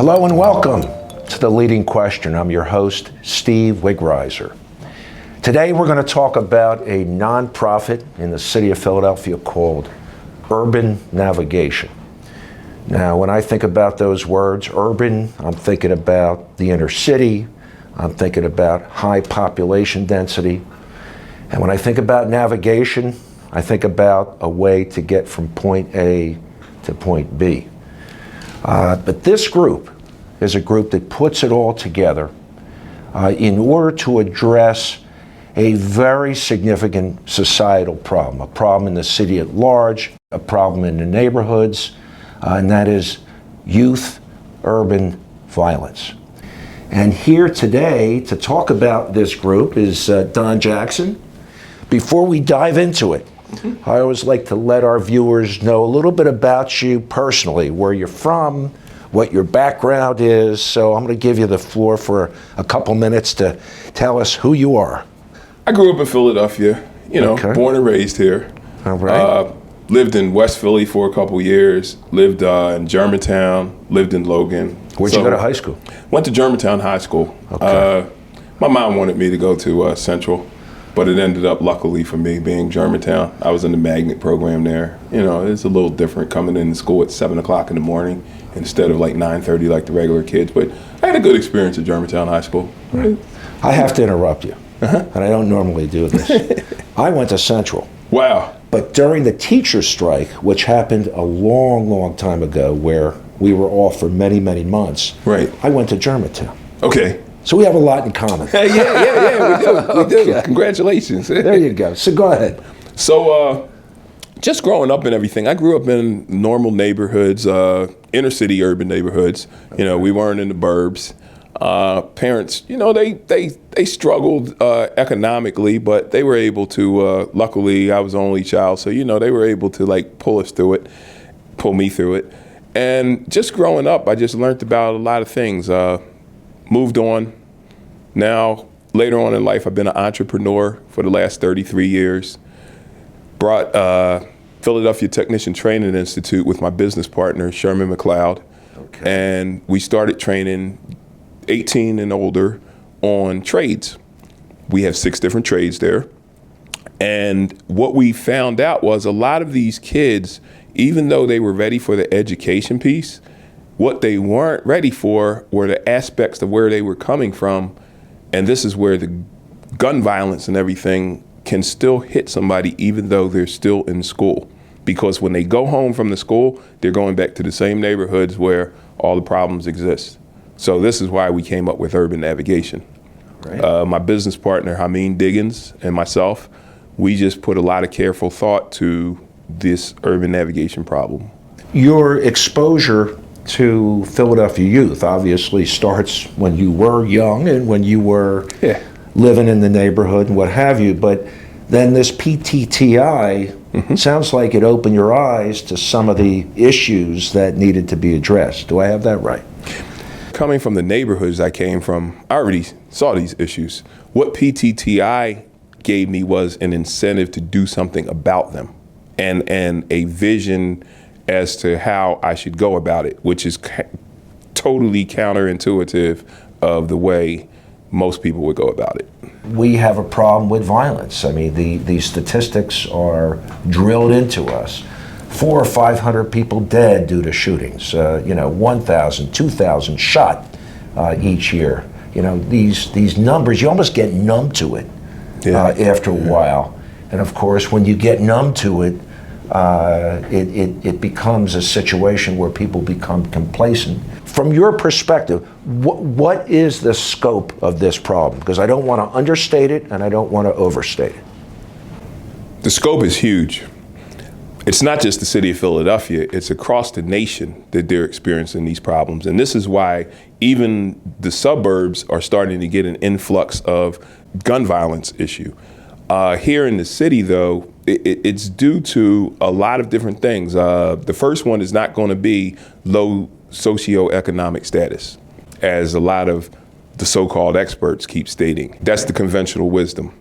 Hello and welcome to The Leading Question. I'm your host, Steve Wigriser. Today we're going to talk about a nonprofit in the city of Philadelphia called Urban Navigation. Now, when I think about those words, urban, I'm thinking about the inner city, I'm thinking about high population density, and when I think about navigation, I think about a way to get from point A to point B. But this group is a group that puts it all together in order to address a very significant societal problem, a problem in the city at large, a problem in the neighborhoods, and that is youth urban violence. And here today to talk about this group is Don Jackson. Before we dive into it, I always like to let our viewers know a little bit about you personally, where you're from, what your background is. So I'm going to give you the floor for a couple minutes to tell us who you are. I grew up in Philadelphia, born and raised here. All right. Lived in West Philly for a couple years, lived in Germantown, lived in Logan. Where'd you go to high school? Went to Germantown High School. Okay. My mom wanted me to go to Central, but it ended up, luckily for me, being Germantown. I was in the magnet program there. It's a little different coming into school at 7 o'clock in the morning instead of like 9:30 like the regular kids. But I had a good experience at Germantown High School. Right. I have to interrupt you, and I don't normally do this. I went to Central. Wow. But during the teacher strike, which happened a long, long time ago, where we were off for many, many months, right, I went to Germantown. Okay. So we have a lot in common. Yeah, we do. Okay. Congratulations. There you go. So go ahead. So just growing up and everything, I grew up in normal neighborhoods, inner city urban neighborhoods. Okay. We weren't in the burbs. Parents, they struggled economically, but they were able to, luckily I was the only child, so they were able to like pull me through it. And just growing up, I just learned about a lot of things. Moved on. Now, later on in life, I've been an entrepreneur for the last 33 years. Brought Philadelphia Technician Training Institute with my business partner, Sherman McLeod. Okay. And we started training 18 and older on trades. We have 6 different trades there. And what we found out was a lot of these kids, even though they were ready for the education piece, what they weren't ready for were the aspects of where they were coming from. And this is where the gun violence and everything can still hit somebody even though they're still in school. Because when they go home from the school, they're going back to the same neighborhoods where all the problems exist. So this is why we came up with Urban Navigation. Right. My business partner, Hameen Diggins, and myself, we just put a lot of careful thought to this urban navigation problem. Your exposure to Philadelphia youth obviously starts when you were young and when you were living in the neighborhood and what have you, but then this PTTI sounds like it opened your eyes to some of the issues that needed to be addressed. Do I have that right? Coming from the neighborhoods I came from, I already saw these issues. What PTTI gave me was an incentive to do something about them and a vision as to how I should go about it, which is totally counterintuitive of the way most people would go about it. We have a problem with violence. I mean, the statistics are drilled into us. 400 or 500 people dead due to shootings. 1,000, 2,000 shot each year. These numbers, you almost get numb to it after a while. And of course, when you get numb to it, it becomes a situation where people become complacent. From your perspective, what is the scope of this problem? Because I don't want to understate it and I don't want to overstate it. The scope is huge. It's not just the city of Philadelphia, it's across the nation that they're experiencing these problems. And this is why even the suburbs are starting to get an influx of gun violence issue. Here in the city, though, it's due to a lot of different things. The first one is not going to be low socioeconomic status, as a lot of the so-called experts keep stating. That's the conventional wisdom,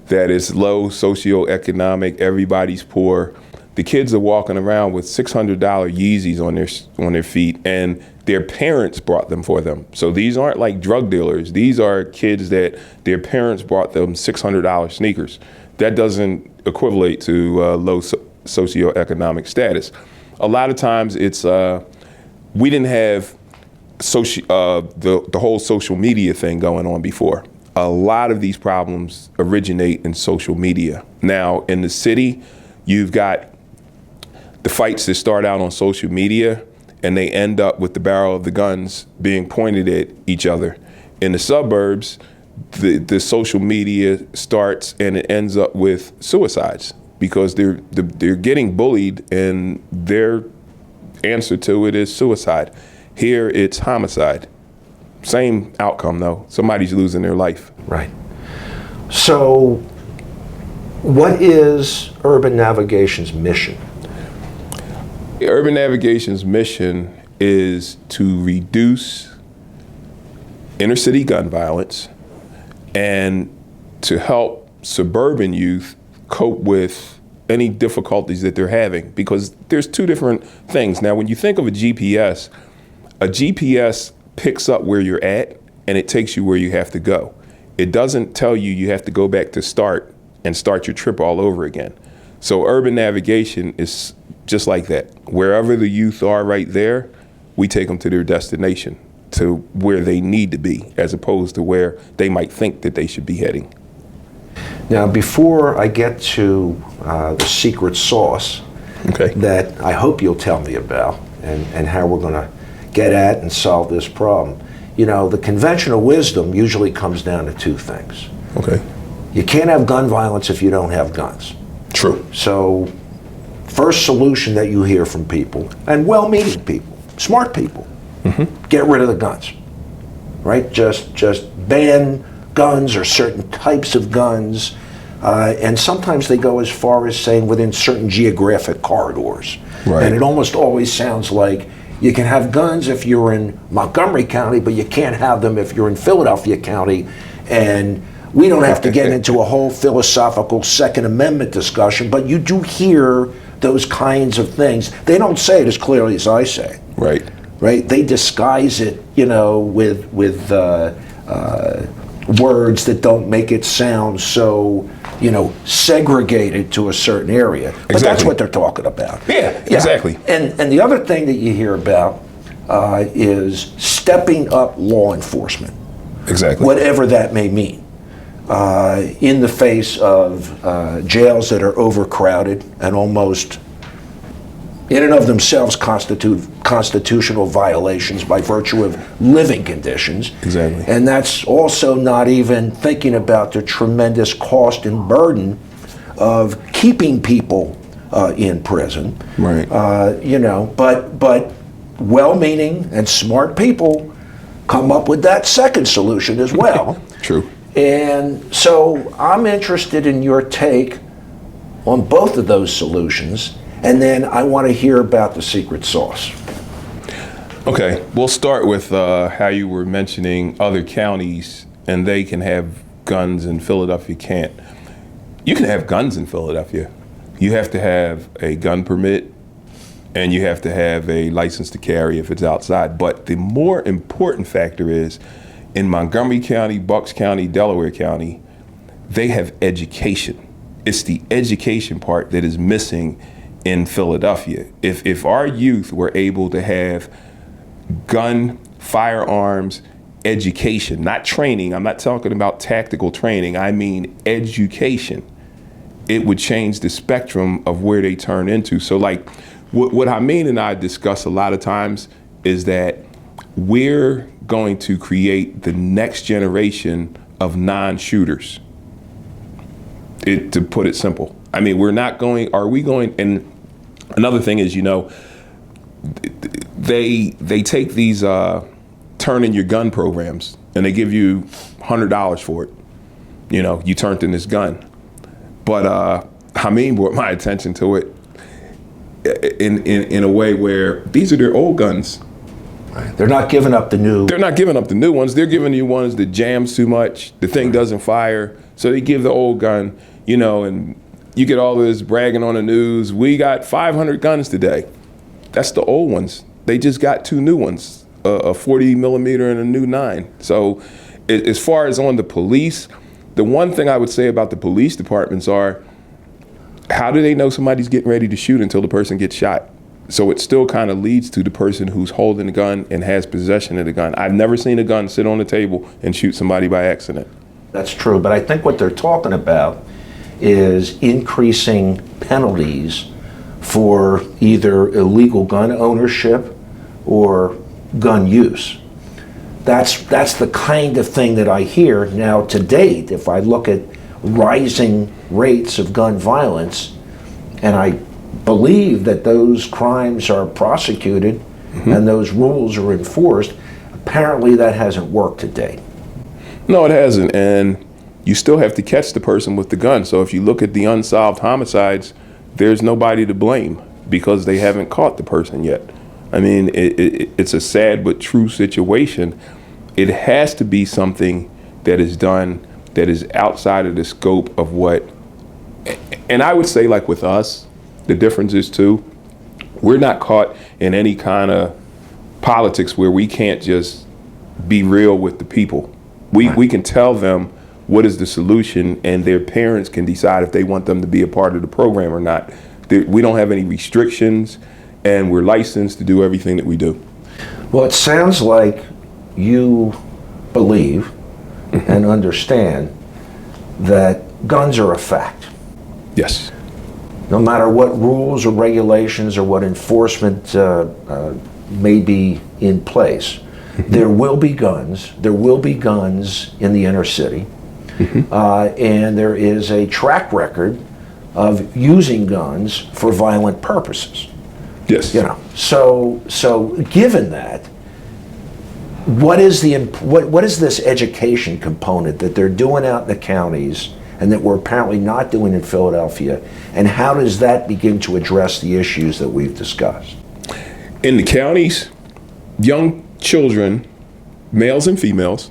that it's low socioeconomic, everybody's poor. the kids are walking around with $600 Yeezys on their feet, and their parents brought them for them. So these aren't like drug dealers. These are kids that their parents brought them $600 sneakers. That doesn't equivalent to low socioeconomic status. A lot of times it's we didn't have the whole social media thing going on before. A lot of these problems originate in social media. Now, in the city, you've got the fights that start out on social media and they end up with the barrel of the guns being pointed at each other. In the suburbs, the social media starts and it ends up with suicides because they're getting bullied and their answer to it is suicide. Here it's homicide. Same outcome though. Somebody's losing their life. Right. So what is Urban Navigation's mission? Urban Navigation's mission is to reduce inner city gun violence and to help suburban youth cope with any difficulties that they're having, because there's two different things. Now, when you think of a GPS picks up where you're at and it takes you where you have to go. It doesn't tell you you have to go back to start and start your trip all over again. So urban navigation is just like that. Wherever the youth are right there, we take them to their destination, to where they need to be, as opposed to where they might think that they should be heading. Now, before I get to the secret sauce that I hope you'll tell me about and how we're going to get at and solve this problem, you know, the conventional wisdom usually comes down to two things. Okay. You can't have gun violence if you don't have guns. True. So, first solution that you hear from people, and well-meaning people, smart people, get rid of the guns, right? Just ban guns or certain types of guns, and sometimes they go as far as saying within certain geographic corridors. Right. And it almost always sounds like you can have guns if you're in Montgomery County, but you can't have them if you're in Philadelphia County. And we don't have to get into a whole philosophical Second Amendment discussion, but you do hear those kinds of things. They don't say it as clearly as I say. Right. Right? They disguise it, you know, with words that don't make it sound so, you know, segregated to a certain area. But that's what they're talking about. Yeah, exactly. And the other thing that you hear about is stepping up law enforcement. Exactly. Whatever that may mean. In the face of jails that are overcrowded and almost in and of themselves constitute constitutional violations by virtue of living conditions. Exactly. And that's also not even thinking about the tremendous cost and burden of keeping people in prison. Right. You know, but well-meaning and smart people come up with that second solution as well. True. And so I'm interested in your take on both of those solutions, and then I want to hear about the secret sauce. Okay, we'll start with how you were mentioning other counties and they can have guns and Philadelphia can't. You can have guns in Philadelphia. You have to have a gun permit and you have to have a license to carry if it's outside. But the more important factor is in Montgomery County, Bucks County, Delaware County, they have education. It's the education part that is missing in Philadelphia. If our youth were able to have gun, firearms, education, not training, I'm not talking about tactical training, I mean education, it would change the spectrum of where they turn into. So like what Hameen and I discuss a lot of times is that we're going to create the next generation of non-shooters. To put it simple. I mean, are we going, and another thing is, you know, they take these turn in your gun programs and they give you $100 for it. You know, you turned in this gun. But Hameen brought my attention to it in a way where these are their old guns. They're not giving up the new. They're not giving up the new ones. They're giving you ones that jams too much. The thing doesn't fire. So they give the old gun, you know, and you get all this bragging on the news. We got 500 guns today. That's the old ones. They just got 2 new ones, a 40 millimeter and a new 9. So as far as on the police, the one thing I would say about the police departments are, how do they know somebody's getting ready to shoot until the person gets shot? So it still kind of leads to the person who's holding the gun and has possession of the gun. I've never seen a gun sit on the table and shoot somebody by accident. That's true, but I think what they're talking about is increasing penalties for either illegal gun ownership or gun use. That's the kind of thing that I hear. Now, to date, if I look at rising rates of gun violence, and I believe that those crimes are prosecuted and those rules are enforced, apparently that hasn't worked to date. No, it hasn't, and you still have to catch the person with the gun. So if you look at the unsolved homicides, there's nobody to blame because they haven't caught the person yet. I mean, it's a sad but true situation. It has to be something that is done that is outside of the scope of what, and I would say, like with us, the difference is too, we're not caught in any kind of politics where we can't just be real with the people. We can tell them what is the solution, and their parents can decide if they want them to be a part of the program or not. We don't have any restrictions, and we're licensed to do everything that we do. Well, it sounds like you believe and understand that guns are a fact. Yes. No matter what rules or regulations or what enforcement may be in place, there will be guns. There will be guns in the inner city. And there is a track record of using guns for violent purposes. Yes. You know, so given that, what is this education component that they're doing out in the counties and that we're apparently not doing in Philadelphia, and how does that begin to address the issues that we've discussed? In the counties, young children, males and females,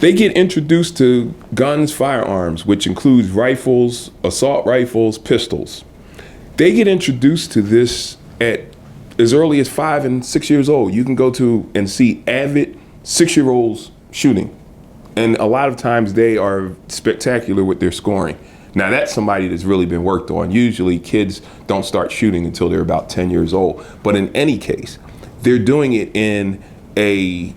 they get introduced to guns, firearms, which includes rifles, assault rifles, pistols. They get introduced to this at as early as 5 and 6 years old. You can go to and see avid 6-year-olds shooting. And a lot of times they are spectacular with their scoring. Now that's somebody that's really been worked on. Usually kids don't start shooting until they're about 10 years old. But in any case, they're doing it in a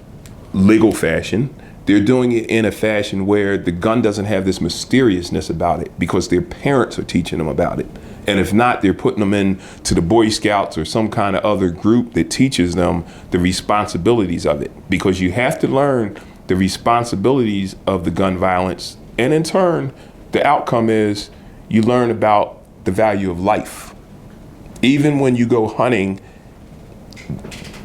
legal fashion. They're doing it in a fashion where the gun doesn't have this mysteriousness about it because their parents are teaching them about it. And if not, they're putting them in to the Boy Scouts or some kind of other group that teaches them the responsibilities of it. Because you have to learn the responsibilities of the gun violence. And in turn, the outcome is you learn about the value of life. Even when you go hunting,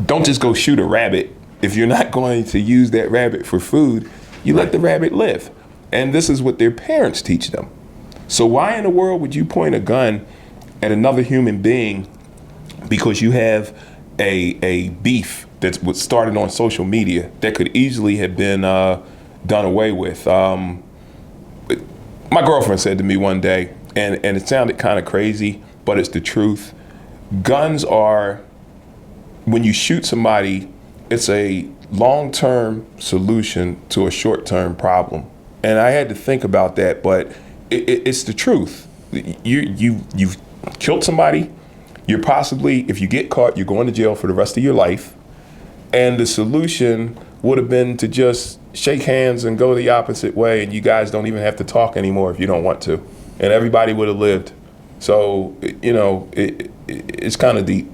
don't just go shoot a rabbit. If you're not going to use that rabbit for food, you let the rabbit live. And this is what their parents teach them. So why in the world would you point a gun at another human being because you have a beef that was started on social media that could easily have been done away with? My girlfriend said to me one day, and it sounded kind of crazy, but it's the truth. Guns are, when you shoot somebody, it's a long-term solution to a short-term problem. And I had to think about that, but it's the truth. You've killed somebody. You're possibly, if you get caught, you're going to jail for the rest of your life. And the solution would have been to just shake hands and go the opposite way, and you guys don't even have to talk anymore if you don't want to. And everybody would have lived. So, you know, it's kind of deep.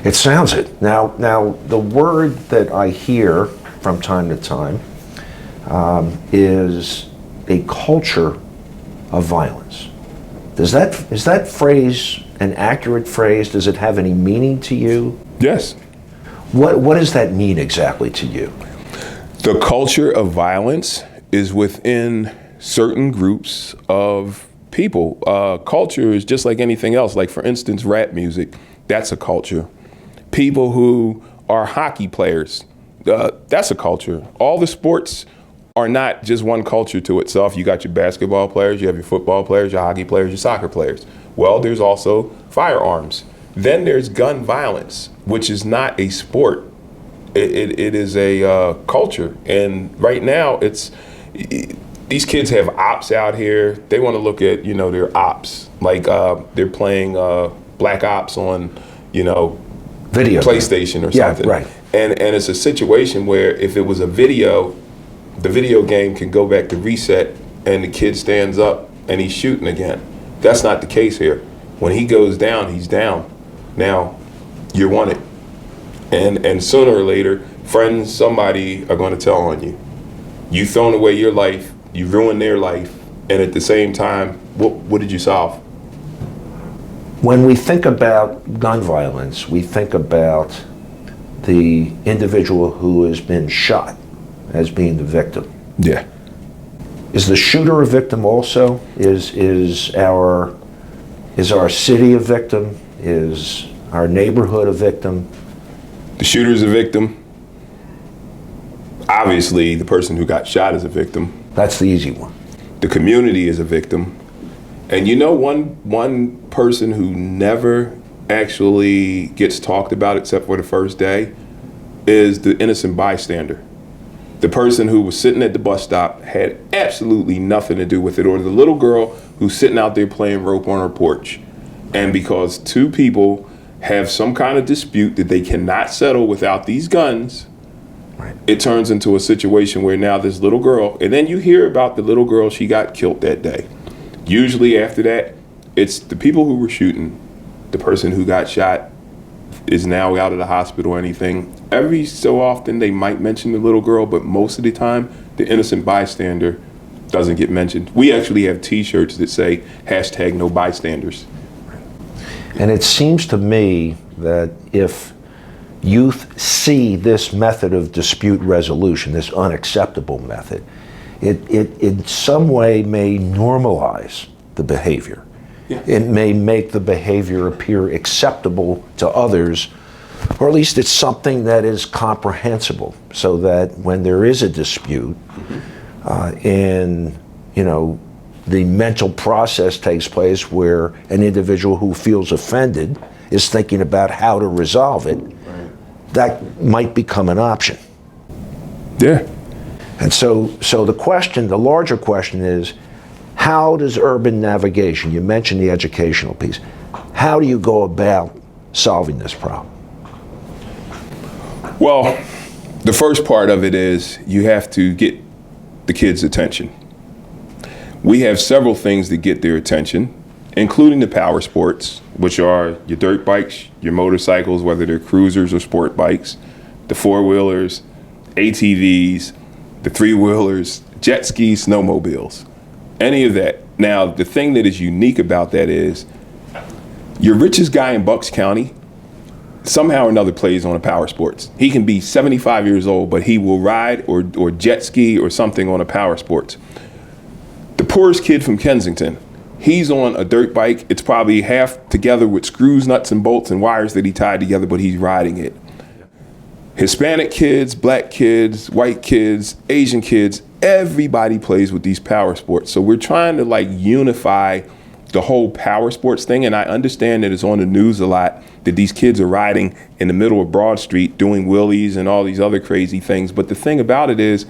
It sounds it. Now, the word that I hear from time to time is a culture of violence. Is that phrase an accurate phrase? Does it have any meaning to you? Yes. What does that mean exactly to you? The culture of violence is within certain groups of people. Culture is just like anything else. Like, for instance, rap music, that's a culture. People who are hockey players, that's a culture. All the sports are not just one culture to itself. You got your basketball players, you have your football players, your hockey players, your soccer players. Well, there's also firearms. Then there's gun violence, which is not a sport. It is a culture. And right now, these kids have ops out here. They want to look at, their ops. Like they're playing Black Ops on, Video PlayStation or something. Yeah, right. And it's a situation where if it was a video, the video game can go back to reset and the kid stands up and he's shooting again. That's not the case here. When he goes down, he's down. Now, you're wanted. And sooner or later, friends, somebody are going to tell on you. You've thrown away your life, you ruined their life, and at the same time, what did you solve? When we think about gun violence, we think about the individual who has been shot as being the victim. Yeah. Is the shooter a victim also? Is our city a victim? Is our neighborhood a victim? The shooter's a victim. Obviously, the person who got shot is a victim. That's the easy one. The community is a victim. And one person who never actually gets talked about except for the first day is the innocent bystander. The person who was sitting at the bus stop had absolutely nothing to do with it, or the little girl who's sitting out there playing rope on her porch. And because two people have some kind of dispute that they cannot settle without these guns, right, it turns into a situation where now this little girl, and then you hear about the little girl, she got killed that day. Usually after that, it's the people who were shooting, the person who got shot is now out of the hospital or anything. Every so often they might mention the little girl, but most of the time, the innocent bystander doesn't get mentioned. We actually have t-shirts that say #no bystanders. And it seems to me that if youth see this method of dispute resolution, this unacceptable method, it in some way may normalize the behavior. Yeah. It may make the behavior appear acceptable to others, or at least it's something that is comprehensible, so that when there is a dispute, and the mental process takes place where an individual who feels offended is thinking about how to resolve it, that might become an option. Yeah. And so the larger question is, how does urban navigation, you mentioned the educational piece, how do you go about solving this problem? Well, the first part of it is you have to get the kids' attention. We have several things that get their attention, including the power sports, which are your dirt bikes, your motorcycles, whether they're cruisers or sport bikes, the four-wheelers, ATVs, the three-wheelers, jet skis, snowmobiles, any of that. Now, the thing that is unique about that is your richest guy in Bucks County somehow or another plays on a power sports. He can be 75 years old, but he will ride or jet ski or something on a power sports. The poorest kid from Kensington, he's on a dirt bike. It's probably half together with screws, nuts, and bolts and wires that he tied together, but he's riding it. Hispanic kids, black kids, white kids, Asian kids, everybody plays with these power sports. So we're trying to unify the whole power sports thing. And I understand that it's on the news a lot that these kids are riding in the middle of Broad Street doing wheelies and all these other crazy things. But the thing about it is,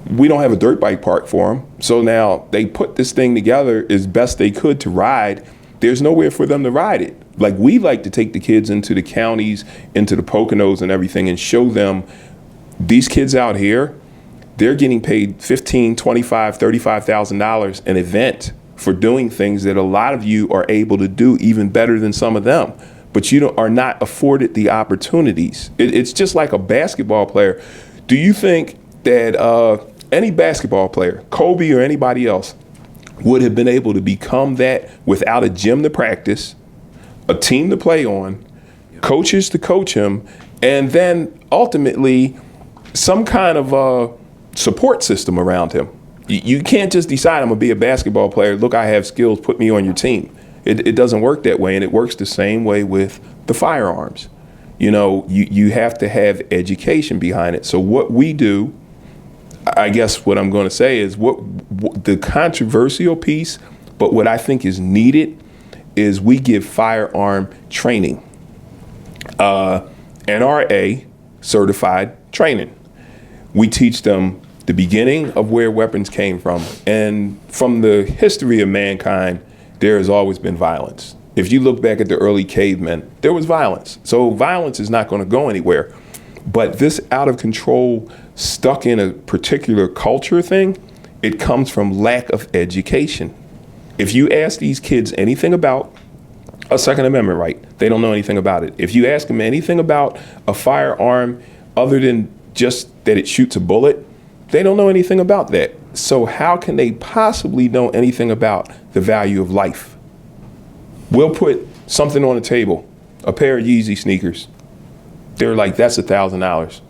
we don't have a dirt bike park for them. So now they put this thing together as best they could to ride. There's nowhere for them to ride it. We like to take the kids into the counties, into the Poconos and everything, and show them these kids out here, they're getting paid $15,000, $25,000, $35,000 an event for doing things that a lot of you are able to do even better than some of them. But you are not afforded the opportunities. It's just like a basketball player. Do you think that any basketball player, Kobe or anybody else, would have been able to become that without a gym to practice, a team to play on, coaches to coach him, and then ultimately some kind of support system around him? You can't just decide I'm gonna be a basketball player. Look, I have skills, put me on your team. It doesn't work that way, and it works the same way with the firearms. You have to have education behind it. So what we do, I guess what I'm going to say is what the controversial piece, but what I think is needed is we give firearm training, NRA certified training. We teach them the beginning of where weapons came from. And from the history of mankind, there has always been violence. If you look back at the early cavemen, there was violence. So violence is not going to go anywhere. But this out of control, stuck in a particular culture thing, it comes from lack of education. If you ask these kids anything about a Second Amendment right, they don't know anything about it. If you ask them anything about a firearm other than just that it shoots a bullet, they don't know anything about that. So how can they possibly know anything about the value of life? We'll put something on the table, a pair of Yeezy sneakers. They're like, that's $1,000.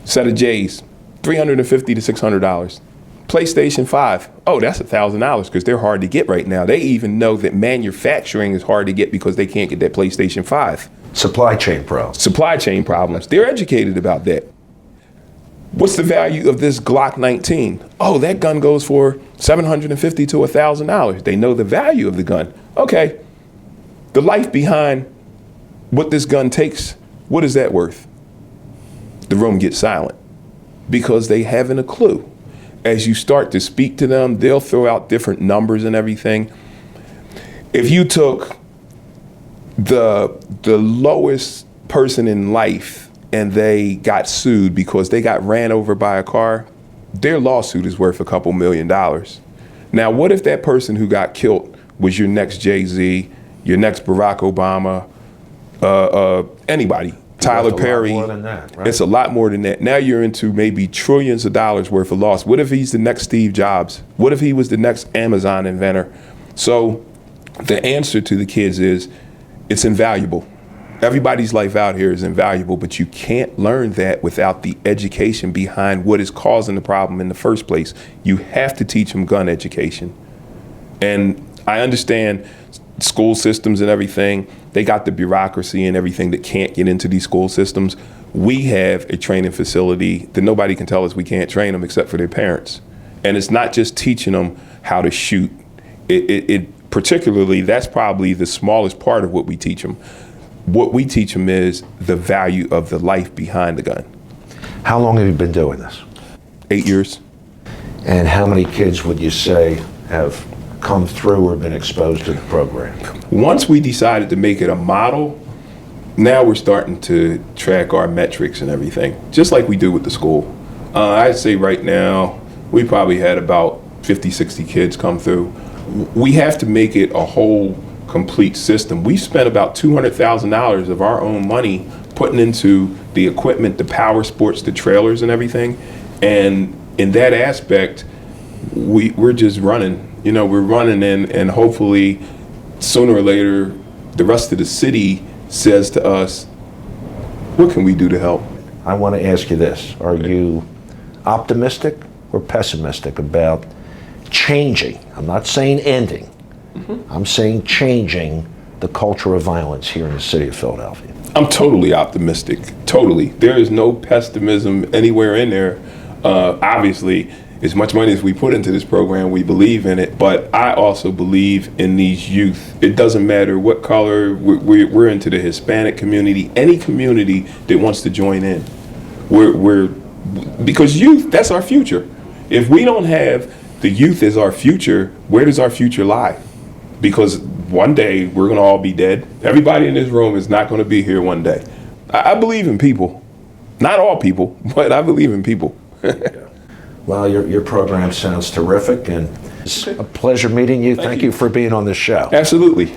Set of J's, $350 to $600. PlayStation 5, oh, that's $1,000 because they're hard to get right now. They even know that manufacturing is hard to get because they can't get that PlayStation 5. Supply chain problems. Supply chain problems. They're educated about that. What's the value of this Glock 19? Oh, that gun goes for $750 to $1,000. They know the value of the gun. Okay, the life behind what this gun takes, what is that worth? The room gets silent because they haven't a clue. As you start to speak to them, they'll throw out different numbers and everything. If you took the lowest person in life and they got sued because they got ran over by a car, their lawsuit is worth a couple $1 million. Now, what if that person who got killed was your next Jay-Z, your next Barack Obama, anybody, Tyler Perry? A lot more than that, right? It's a lot more than that. Now you're into maybe trillions of dollars worth of loss. What if he's the next Steve Jobs? What if he was the next Amazon inventor? So the answer to the kids is it's invaluable. Everybody's life out here is invaluable, but you can't learn that without the education behind what is causing the problem in the first place. You have to teach them gun education. And I understand school systems and everything, they got the bureaucracy and everything that can't get into these school systems. We have a training facility that nobody can tell us we can't train them except for their parents. And it's not just teaching them how to shoot. It particularly, that's probably the smallest part of what we teach them. What we teach them is the value of the life behind the gun. How long have you been doing this? 8 years. And how many kids would you say have come through or been exposed to the program? Once we decided to make it a model, now we're starting to track our metrics and everything, just like we do with the school. I'd say right now, we probably had about 50, 60 kids come through. We have to make it a whole complete system. We spent about $200,000 of our own money putting into the equipment, the power sports, the trailers and everything. And in that aspect, we're just running. You know, we're running in, and hopefully sooner or later, the rest of the city says to us, what can we do to help? I want to ask you this. Are you optimistic or pessimistic about changing? I'm not saying ending. I'm saying changing the culture of violence here in the city of Philadelphia. I'm totally optimistic. Totally. There is no pessimism anywhere in there. Obviously, as much money as we put into this program, we believe in it. But I also believe in these youth. It doesn't matter what color. We're into the Hispanic community, any community that wants to join in. Because youth, that's our future. If we don't have the youth as our future, where does our future lie? Because one day we're going to all be dead. Everybody in this room is not going to be here one day. I believe in people. Not all people, but I believe in people. Well, your program sounds terrific, and it's a pleasure meeting you. Thank you for being on this show. Absolutely.